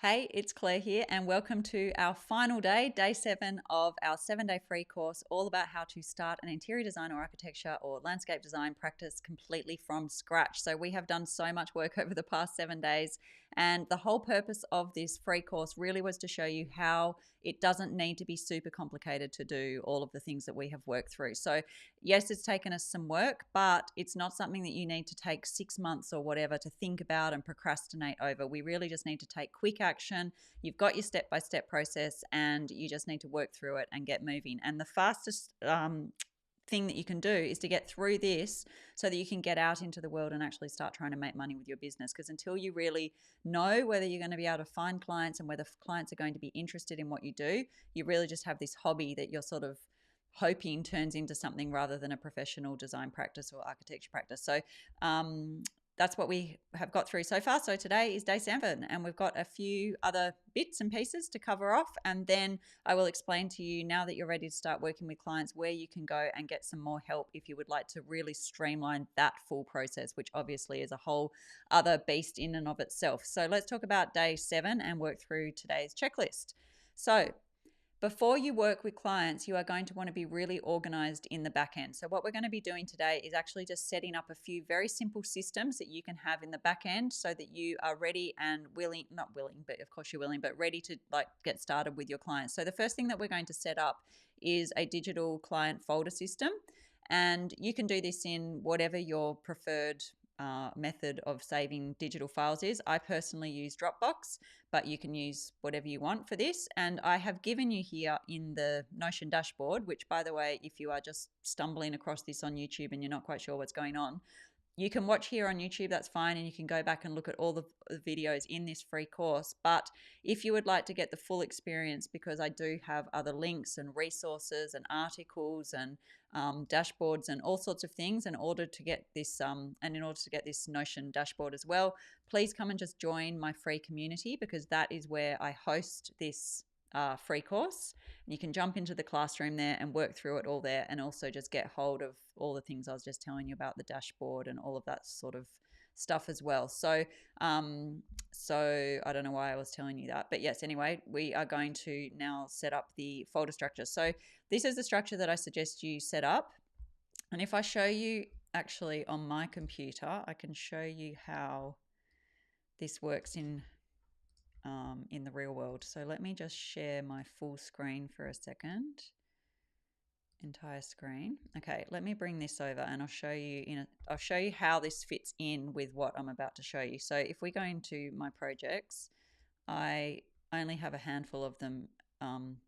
Hey, it's Claire here, and welcome to our final day, day 7 of our 7-day free course, all about how to start an interior design or architecture or landscape design practice completely from scratch. So, we have done so much work over the past 7 days, and the whole purpose of this free course really was to show you how it doesn't need to be super complicated to do all of the things that we have worked through. So, yes, it's taken us some work, but it's not something that you need to take 6 months or whatever to think about and procrastinate over. We really just need to take quick action. You've got your step-by-step process and you just need to work through it and get moving. And the fastest thing that you can do is to get through this so that you can get out into the world and actually start trying to make money with your business. Because until you really know whether you're going to be able to find clients and whether clients are going to be interested in what you do, you really just have this hobby that you're sort of hoping turns into something rather than a professional design practice or architecture practice. So that's what we have got through so far. So today is day 7 and we've got a few other bits and pieces to cover off, and then I will explain to you, now that you're ready to start working with clients, where you can go and get some more help if you would like to really streamline that full process, which obviously is a whole other beast in and of itself. So let's talk about day 7 and work through today's checklist. So before you work with clients, you are going to want to be really organized in the back end. So what we're going to be doing today is actually just setting up a few very simple systems that you can have in the back end so that you are ready and willing, not willing, but of course you're willing, but ready to get started with your clients. So the first thing that we're going to set up is a digital client folder system. And you can do this in whatever your preferred method of saving digital files is. I personally use Dropbox, but you can use whatever you want for this. And I have given you here in the Notion dashboard, which, by the way, if you are just stumbling across this on YouTube and you're not quite sure what's going on, you can watch here on YouTube, that's fine, and you can go back and look at all the videos in this free course. But if you would like to get the full experience, because I do have other links and resources and articles and dashboards and all sorts of things in order to get this and in order to get this Notion dashboard as well, please come and just join my free community, because that is where I host this free course. And you can jump into the classroom there and work through it all there, and also just get hold of all the things I was just telling you about, the dashboard and all of that sort of stuff as well. So I don't know why I was telling you that, but yes, anyway, we are going to now set up the folder structure. So this is the structure that I suggest you set up. And if I show you actually on my computer, I can show you how this works in the real world. So let me just share my full screen for a second. Entire screen. Okay, let me bring this over and I'll show you how this fits in with what I'm about to show you. So if we go into my projects, I only have a handful of them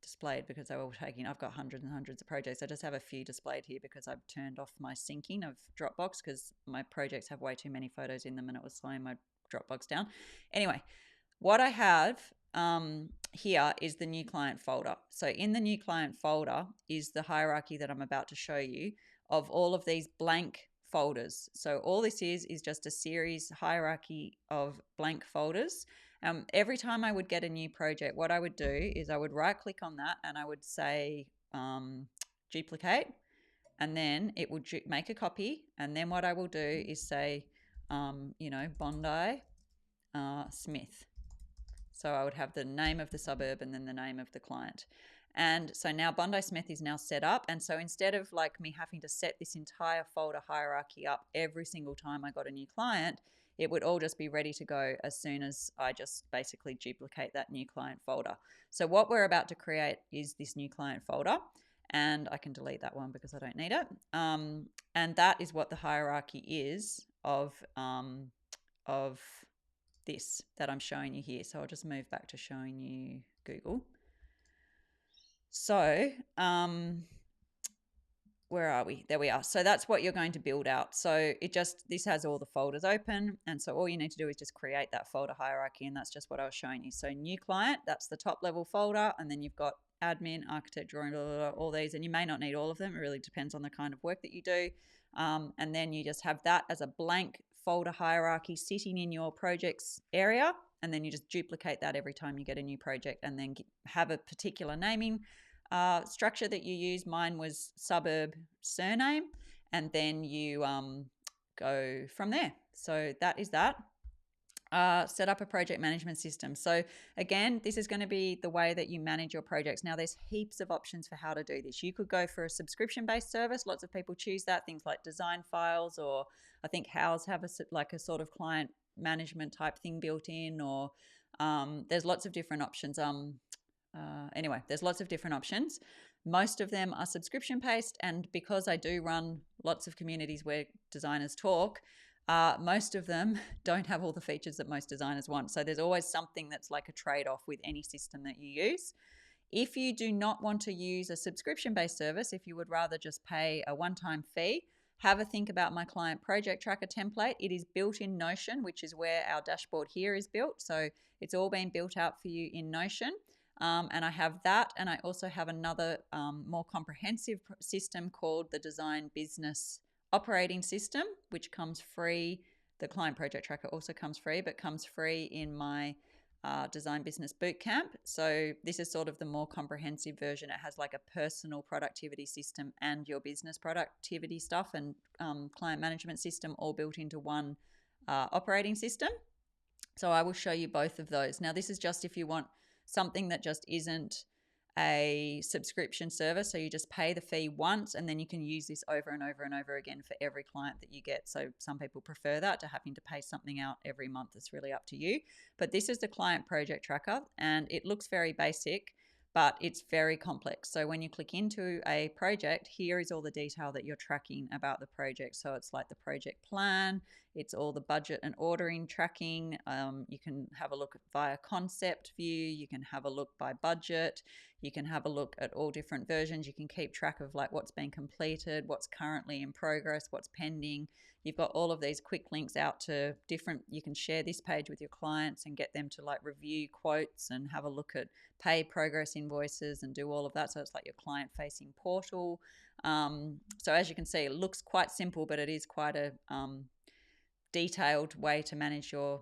displayed because they were all taking, I've got hundreds and hundreds of projects. I just have a few displayed here because I've turned off my syncing of Dropbox because my projects have way too many photos in them and it was slowing my Dropbox down. Anyway, what I have here is the new client folder. So in the new client folder is the hierarchy that I'm about to show you of all of these blank folders. So all this is just a series hierarchy of blank folders. Every time I would get a new project, what I would do is I would right click on that and I would say duplicate, and then it would make a copy. And then what I will do is say, Bondi Smith. So I would have the name of the suburb and then the name of the client. And so now Bondi Smith is now set up. And so instead of like me having to set this entire folder hierarchy up every single time I got a new client, it would all just be ready to go as soon as I just basically duplicate that new client folder. So what we're about to create is this new client folder. And I can delete that one because I don't need it. And that is what the hierarchy is of this that I'm showing you here. So I'll just move back to showing you Google. So where are we? There we are. So that's what you're going to build out. So this has all the folders open. And so all you need to do is just create that folder hierarchy. And that's just what I was showing you. So new client, that's the top level folder. And then you've got admin, architect, drawing, blah, blah, blah, all these. And you may not need all of them. It really depends on the kind of work that you do. And then you just have that as a blank folder hierarchy sitting in your projects area, and then you just duplicate that every time you get a new project, and then have a particular naming structure that you use. Mine was suburb surname, and then you go from there. So that is that. set up a project management system. So again, this is going to be the way that you manage your projects. Now, there's heaps of options for how to do this. You could go for a subscription-based service. Lots of people choose that. Things like design files, or I think Hows have a sort of client management type thing built in, or there's lots of different options. Anyway, there's lots of different options. Most of them are subscription based, and because I do run lots of communities where designers talk, most of them don't have all the features that most designers want. So there's always something that's like a trade-off with any system that you use. If you do not want to use a subscription-based service, if you would rather just pay a one-time fee, have a think about my client project tracker template. It is built in Notion, which is where our dashboard here is built. So it's all been built out for you in Notion. And I have that, and I also have another more comprehensive system called the Design Business Operating System, which comes free. The Client Project Tracker also comes free, but comes free in my Design Business Bootcamp. So this is sort of the more comprehensive version. It has like a personal productivity system and your business productivity stuff and client management system all built into one operating system. So I will show you both of those. Now, this is just if you want something that just isn't a subscription service. So you just pay the fee once and then you can use this over and over and over again for every client that you get. So some people prefer that to having to pay something out every month. It's really up to you. But this is the Client Project Tracker, and it looks very basic, but it's very complex. So when you click into a project, here is all the detail that you're tracking about the project. So it's like the project plan, it's all the budget and ordering tracking. You can have a look via concept view, you can have a look by budget, you can have a look at all different versions. You can keep track of like what's been completed, what's currently in progress, what's pending. You've got all of these quick links out to different, you can share this page with your clients and get them to like review quotes and have a look at pay progress invoices and do all of that. So it's like your client facing portal. So as you can see, it looks quite simple, but it is quite a detailed way to manage your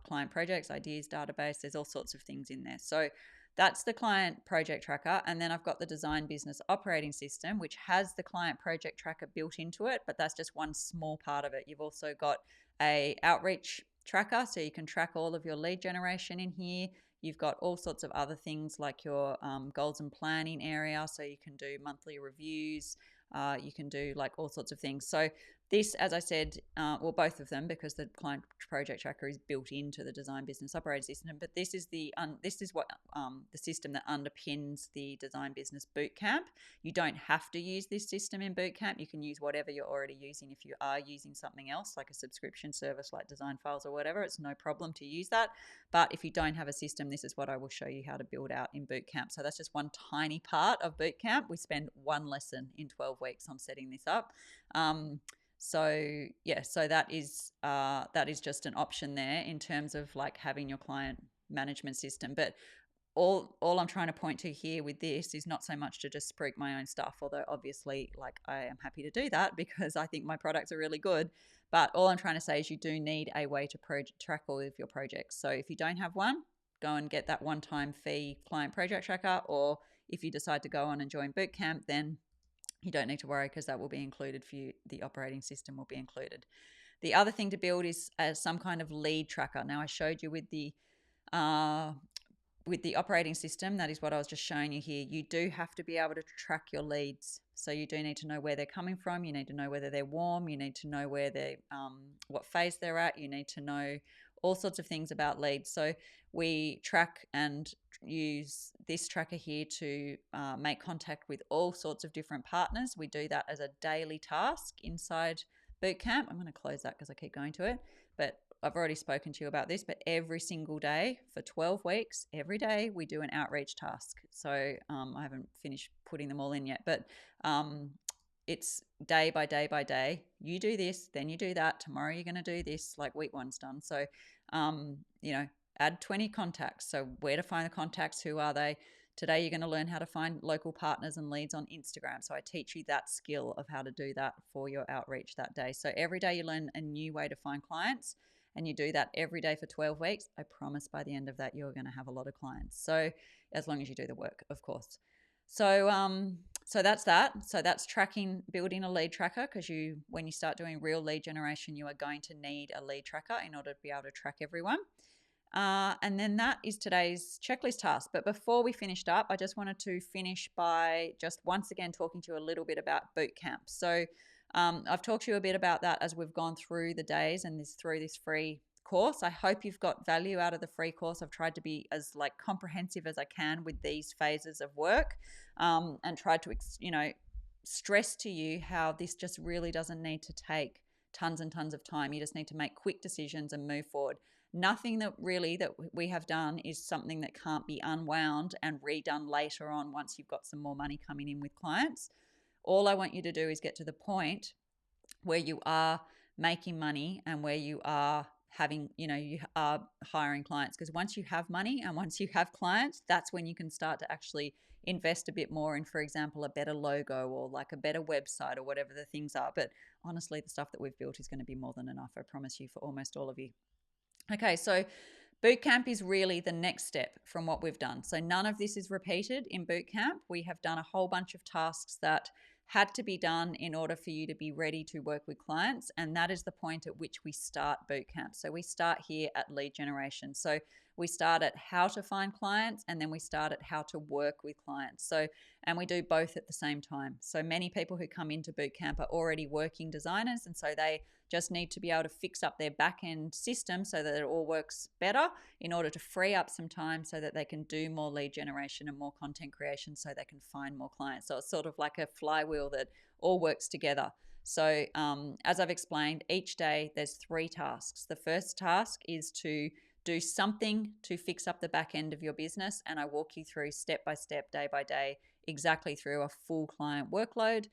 client projects, ideas, database. There's all sorts of things in there. So that's the Client Project Tracker. And then I've got the Design Business Operating System, which has the Client Project Tracker built into it, but that's just one small part of it. You've also got a outreach tracker, so you can track all of your lead generation in here. You've got all sorts of other things like your goals and planning area, so you can do monthly reviews. You can do like all sorts of things. So this, as I said, well, both of them, because the Client Project Tracker is built into the Design Business Operating System. But this is the system that underpins the Design Business Bootcamp. You don't have to use this system in Bootcamp. You can use whatever you're already using. If you are using something else, like a subscription service like Design Files or whatever, it's no problem to use that. But if you don't have a system, this is what I will show you how to build out in Bootcamp. So that's just one tiny part of Bootcamp. We spend one lesson in 12 weeks on setting this up. So yeah, so that is just an option there in terms of like having your client management system. But all I'm trying to point to here with this is not so much to just spruik my own stuff, although obviously like I am happy to do that because I think my products are really good. But all I'm trying to say is you do need a way to track all of your projects. So if you don't have one, go and get that one-time fee Client Project Tracker, or if you decide to go on and join Bootcamp, then you don't need to worry because that will be included for you. The operating system will be included. The other thing to build is some kind of lead tracker. Now I showed you with the operating system, that is what I was just showing you here. You do have to be able to track your leads. So you do need to know where they're coming from. You need to know whether they're warm. You need to know where they, what phase they're at. You need to know all sorts of things about leads. So we track and use this tracker here to make contact with all sorts of different partners. We do that as a daily task inside Bootcamp. I'm going to close that because I keep going to it, but I've already spoken to you about this, but every single day for 12 weeks, every day we do an outreach task. So I haven't finished putting them all in yet, but it's day by day by day. You do this, then you do that. Tomorrow you're going to do this, like week one's done. So, add 20 contacts. So where to find the contacts, who are they? Today you're going to learn how to find local partners and leads on Instagram. So I teach you that skill of how to do that for your outreach that day. So every day you learn a new way to find clients, and you do that every day for 12 weeks. I promise by the end of that, you're going to have a lot of clients. So as long as you do the work, of course. So So that's that. So that's tracking, building a lead tracker, because when you start doing real lead generation, you are going to need a lead tracker in order to be able to track everyone. And then that is today's checklist task. But before we finished up, I just wanted to finish by just once again talking to you a little bit about boot camp. So I've talked to you a bit about that as we've gone through the days and through this free course. I hope you've got value out of the free course. I've tried to be as comprehensive as I can with these phases of work, and tried to stress to you how this just really doesn't need to take tons and tons of time. You just need to make quick decisions and move forward. Nothing that we have done is something that can't be unwound and redone later on once you've got some more money coming in with clients. All I want you to do is get to the point where you are making money and where you are you are hiring clients. Because once you have money and once you have clients, that's when you can start to actually invest a bit more in, for example, a better logo or a better website or whatever the things are. But honestly, the stuff that we've built is going to be more than enough, I promise you, for almost all of you. Okay, so bootcamp is really the next step from what we've done. So none of this is repeated in bootcamp. We have done a whole bunch of tasks that had to be done in order for you to be ready to work with clients. And that is the point at which we start bootcamp. So we start here at lead generation. So we start at how to find clients, and then we start at how to work with clients. And we do both at the same time. So many people who come into bootcamp are already working designers, and so they just need to be able to fix up their back-end system so that it all works better in order to free up some time so that they can do more lead generation and more content creation so they can find more clients. So it's sort of like a flywheel that all works together. So as I've explained, each day there's 3 tasks. The first task is to do something to fix up the back end of your business, and I walk you through step by step, day by day, exactly through a full client workload,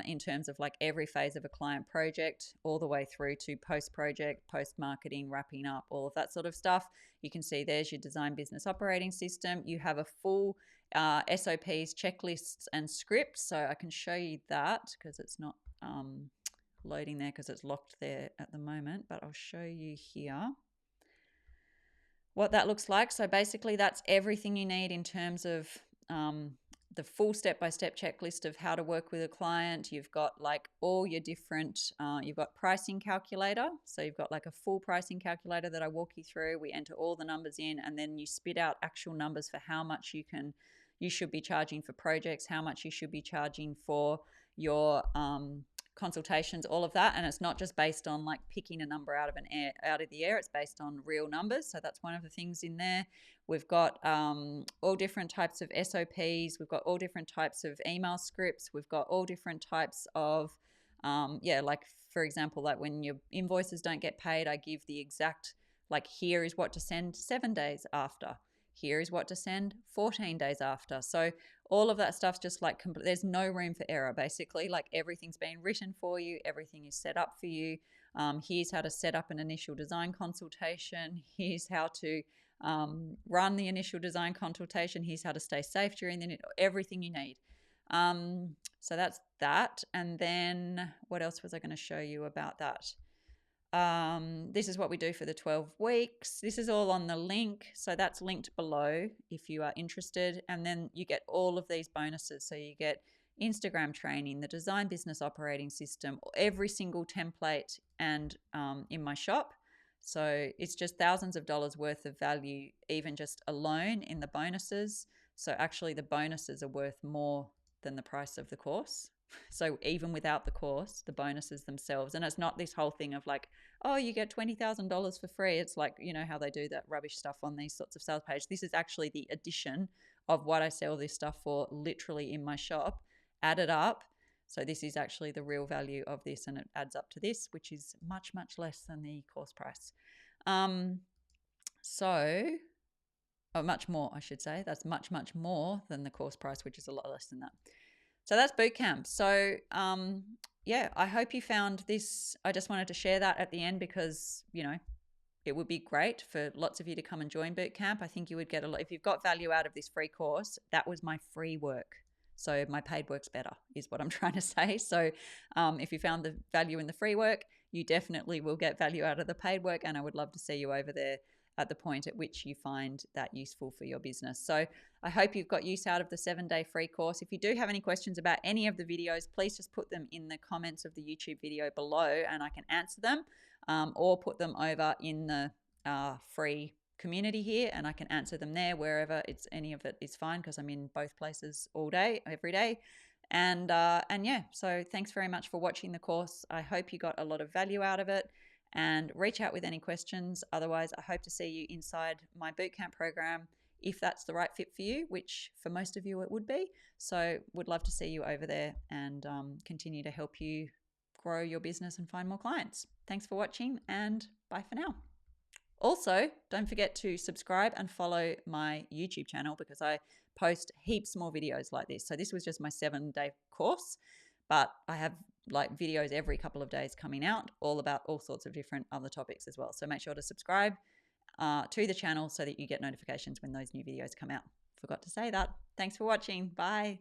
in terms of every phase of a client project, all the way through to post-project, post-marketing, wrapping up, all of that sort of stuff. You can see there's your design business operating system. You have a full SOPs, checklists, and scripts. So I can show you that because it's not loading there because it's locked there at the moment, but I'll show you here what that looks like. So basically that's everything you need in terms of the full step-by-step checklist of how to work with a client. You've got all your different, you've got pricing calculator. So you've got a full pricing calculator that I walk you through. We enter all the numbers in, and then you spit out actual numbers for how much you should be charging for projects, how much you should be charging for your consultations, all of that. And it's not just based on picking a number out of the air. It's based on real numbers. So that's one of the things in there. We've got all different types of SOPs. We've got all different types of email scripts. We've got all different types of for example, when your invoices don't get paid, I give the exact here is what to send 7 days after. Here is what to send 14 days after. So all of that stuff's just there's no room for error, basically. Everything's been written for you. Everything is set up for you. Here's how to set up an initial design consultation. Here's how to run the initial design consultation. Here's how to stay safe during everything you need. So that's that. And then what else was I going to show you about that? This is what we do for the 12 weeks. This is all on the link. So that's linked below if you are interested. And then you get all of these bonuses. So you get Instagram training, the design business operating system, every single template, and in my shop. So it's just thousands of dollars worth of value, even just alone in the bonuses. So actually the bonuses are worth more than the price of the course. So even without the course, the bonuses themselves, and it's not this whole thing of oh, you get $20,000 for free. It's how they do that rubbish stuff on these sorts of sales pages. This is actually the addition of what I sell this stuff for literally in my shop, added up. So this is actually the real value of this, and it adds up to this, which is much, much less than the course price. Much more, I should say. That's much, much more than the course price, which is a lot less than that. So that's bootcamp. So I hope you found this. I just wanted to share that at the end because, it would be great for lots of you to come and join bootcamp. I think you would get a lot. If you've got value out of this free course, that was my free work. So my paid work's better is what I'm trying to say. So if you found the value in the free work, you definitely will get value out of the paid work, and I would love to see you over there at the point at which you find that useful for your business. So I hope you've got use out of the 7-day free course. If you do have any questions about any of the videos, please just put them in the comments of the YouTube video below and I can answer them, or put them over in the free community here and I can answer them there. Wherever it's any of it is fine because I'm in both places all day, every day. And yeah, so thanks very much for watching the course. I hope you got a lot of value out of it, and reach out with any questions. Otherwise, I hope to see you inside my bootcamp program if that's the right fit for you, which for most of you it would be. So would love to see you over there and continue to help you grow your business and find more clients. Thanks for watching, and bye for now. Also, don't forget to subscribe and follow my YouTube channel because I post heaps more videos like this. So this was just my 7-day course, but I have like videos every couple of days coming out all about all sorts of different other topics as well. So make sure to subscribe to the channel so that you get notifications when those new videos come out. Forgot to say that. Thanks for watching. Bye.